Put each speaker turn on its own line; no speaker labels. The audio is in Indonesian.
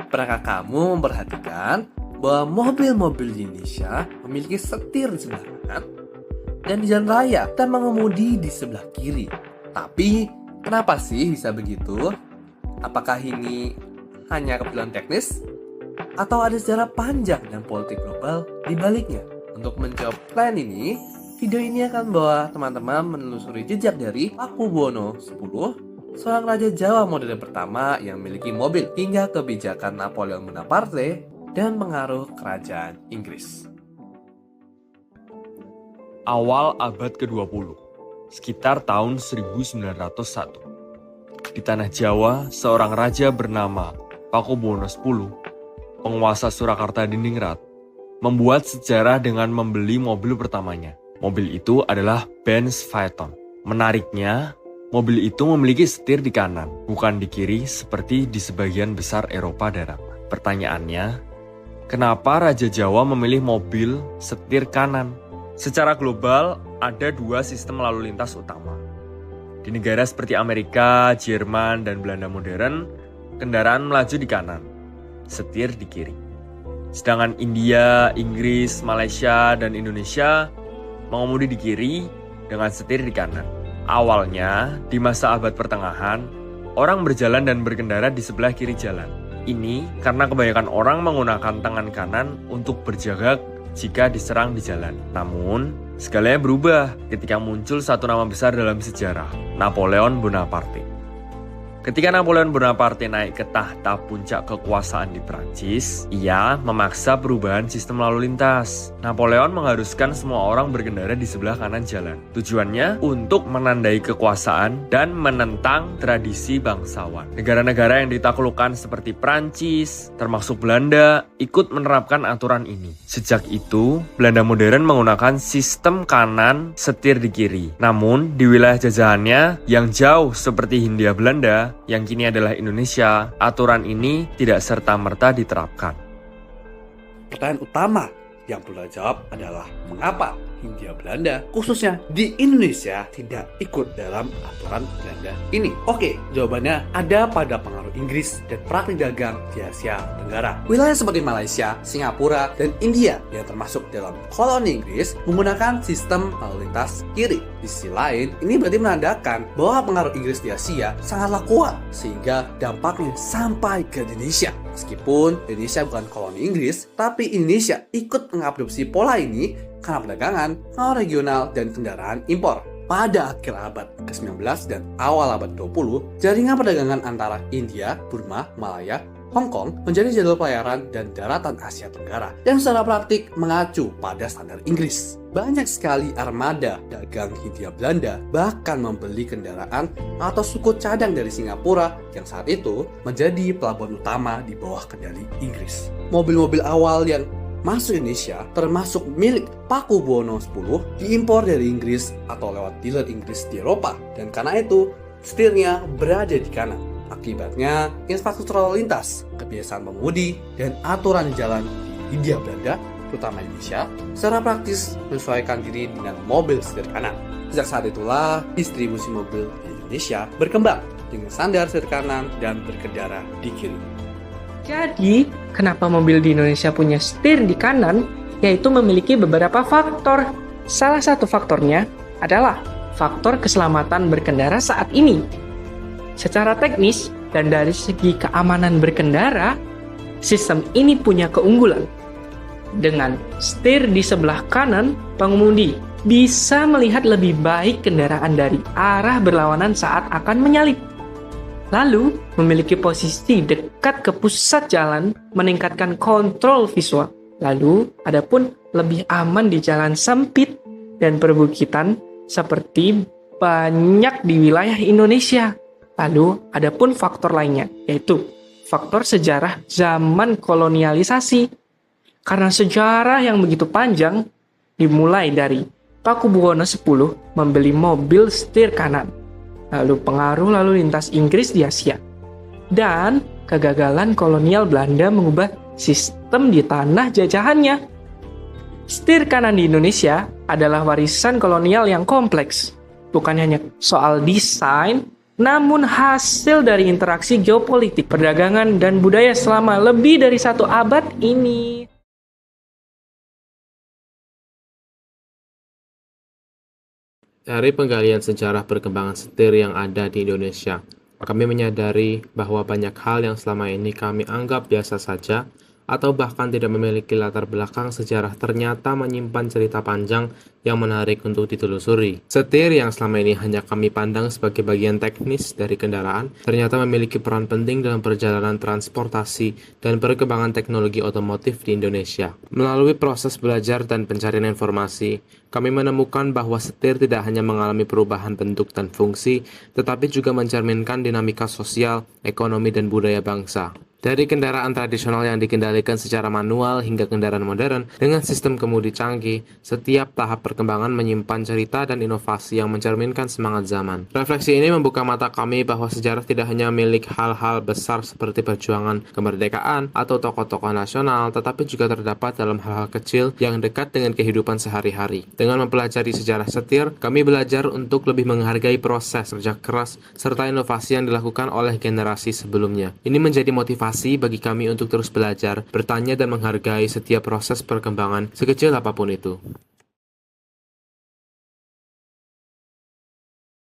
pernahkah kamu memperhatikan bahwa mobil-mobil di Indonesia memiliki setir di sebelah kanan dan di jalan raya dan mengemudi di sebelah kiri? Tapi kenapa sih bisa begitu? Apakah ini hanya kebetulan teknis? Atau ada sejarah panjang dan politik global di baliknya? Untuk menjawab plan ini, video ini akan membawa teman-teman menelusuri jejak dari Pakubuwono X, seorang raja Jawa modern pertama yang memiliki mobil, hingga kebijakan Napoleon Bonaparte dan pengaruh kerajaan Inggris.
Awal abad ke-20, sekitar tahun 1901. Di tanah Jawa, seorang raja bernama Pakubuwono X, penguasa Surakarta Diningrat, membuat sejarah dengan membeli mobil pertamanya. Mobil itu adalah Benz Phaeton. Menariknya, mobil itu memiliki setir di kanan, bukan di kiri seperti di sebagian besar Eropa daratan. Pertanyaannya, kenapa Raja Jawa memilih mobil setir kanan? Secara global, ada dua sistem lalu lintas utama. Di negara seperti Amerika, Jerman, dan Belanda modern, kendaraan melaju di kanan, setir di kiri. Sedangkan India, Inggris, Malaysia, dan Indonesia mengemudi di kiri dengan setir di kanan. Awalnya, di masa abad pertengahan, orang berjalan dan berkendara di sebelah kiri jalan. Ini karena kebanyakan orang menggunakan tangan kanan untuk berjaga jika diserang di jalan. Namun, segalanya berubah ketika muncul satu nama besar dalam sejarah, Napoleon Bonaparte. Ketika Napoleon Bonaparte naik ke tahta puncak kekuasaan di Prancis, ia memaksa perubahan sistem lalu lintas. Napoleon mengharuskan semua orang berkendara di sebelah kanan jalan. Tujuannya untuk menandai kekuasaan dan menentang tradisi bangsawan. Negara-negara yang ditaklukkan seperti Prancis, termasuk Belanda, ikut menerapkan aturan ini. Sejak itu, Belanda modern menggunakan sistem kanan setir di kiri. Namun, di wilayah jajahannya yang jauh seperti Hindia Belanda, yang kini adalah Indonesia, aturan ini tidak serta-merta diterapkan.
Pertanyaan utama yang perlu dijawab adalah mengapa Hindia Belanda, khususnya di Indonesia, tidak ikut dalam aturan Belanda ini? Oke, jawabannya ada pada pengaruh Inggris dan praktik dagang di Asia Tenggara. Wilayah seperti Malaysia, Singapura, dan India yang termasuk dalam koloni Inggris menggunakan sistem lalu lintas kiri. Di sisi lain, ini berarti menandakan bahwa pengaruh Inggris di Asia sangatlah kuat sehingga dampaknya sampai ke Indonesia. Meskipun Indonesia bukan koloni Inggris, tapi Indonesia ikut mengadopsi pola ini karena perdagangan, pengaruh regional, dan kendaraan impor. Pada akhir abad ke-19 dan awal abad 20, jaringan perdagangan antara India, Burma, Malaya, Hong Kong menjadi jalur pelayaran dan daratan Asia Tenggara yang secara praktik mengacu pada standar Inggris. Banyak sekali armada dagang Hindia Belanda bahkan membeli kendaraan atau suku cadang dari Singapura yang saat itu menjadi pelabuhan utama di bawah kendali Inggris. Mobil-mobil awal yang masuk Indonesia, termasuk milik Pakubuwono X, diimpor dari Inggris atau lewat dealer Inggris di Eropa, dan karena itu setirnya berada di kanan. Akibatnya, infrastruktur lalu lintas, kebiasaan mengemudi, dan aturan jalan di Hindia Belanda, terutama Indonesia, secara praktis menyesuaikan diri dengan mobil setir kanan. Sejak saat itulah, distribusi mobil di Indonesia berkembang dengan standar setir kanan dan berkendara di kiri.
Jadi, kenapa mobil di Indonesia punya setir di kanan? Yaitu memiliki beberapa faktor. Salah satu faktornya adalah faktor keselamatan berkendara saat ini. Secara teknis dan dari segi keamanan berkendara, sistem ini punya keunggulan. Dengan setir di sebelah kanan, pengemudi bisa melihat lebih baik kendaraan dari arah berlawanan saat akan menyalip. Lalu, memiliki posisi dekat ke pusat jalan meningkatkan kontrol visual. Lalu, adapun lebih aman di jalan sempit dan perbukitan seperti banyak di wilayah Indonesia. Lalu, adapun faktor lainnya, yaitu faktor sejarah zaman kolonialisasi. Karena sejarah yang begitu panjang, dimulai dari Pakubuwono X membeli mobil setir kanan. Lalu pengaruh lalu lintas Inggris di Asia, dan kegagalan kolonial Belanda mengubah sistem di tanah jajahannya. Setir kanan di Indonesia adalah warisan kolonial yang kompleks, bukan hanya soal desain, namun hasil dari interaksi geopolitik, perdagangan, dan budaya selama lebih dari 1 abad ini.
Dari penggalian sejarah perkembangan setir yang ada di Indonesia, kami menyadari bahwa banyak hal yang selama ini kami anggap biasa saja atau bahkan tidak memiliki latar belakang sejarah ternyata menyimpan cerita panjang yang menarik untuk ditelusuri. Setir yang selama ini hanya kami pandang sebagai bagian teknis dari kendaraan, ternyata memiliki peran penting dalam perjalanan transportasi dan perkembangan teknologi otomotif di Indonesia. Melalui proses belajar dan pencarian informasi, kami menemukan bahwa setir tidak hanya mengalami perubahan bentuk dan fungsi, tetapi juga mencerminkan dinamika sosial, ekonomi, dan budaya bangsa. Dari kendaraan tradisional yang dikendalikan secara manual hingga kendaraan modern dengan sistem kemudi canggih, setiap tahap perkembangan menyimpan cerita dan inovasi yang mencerminkan semangat zaman. Refleksi ini membuka mata kami bahwa sejarah tidak hanya milik hal-hal besar seperti perjuangan kemerdekaan atau tokoh-tokoh nasional, tetapi juga terdapat dalam hal-hal kecil yang dekat dengan kehidupan sehari-hari. Dengan mempelajari sejarah setir, kami belajar untuk lebih menghargai proses kerja keras serta inovasi yang dilakukan oleh generasi sebelumnya. Ini menjadi motivasi bagi kami untuk terus belajar, bertanya, dan menghargai setiap proses perkembangan sekecil apapun itu.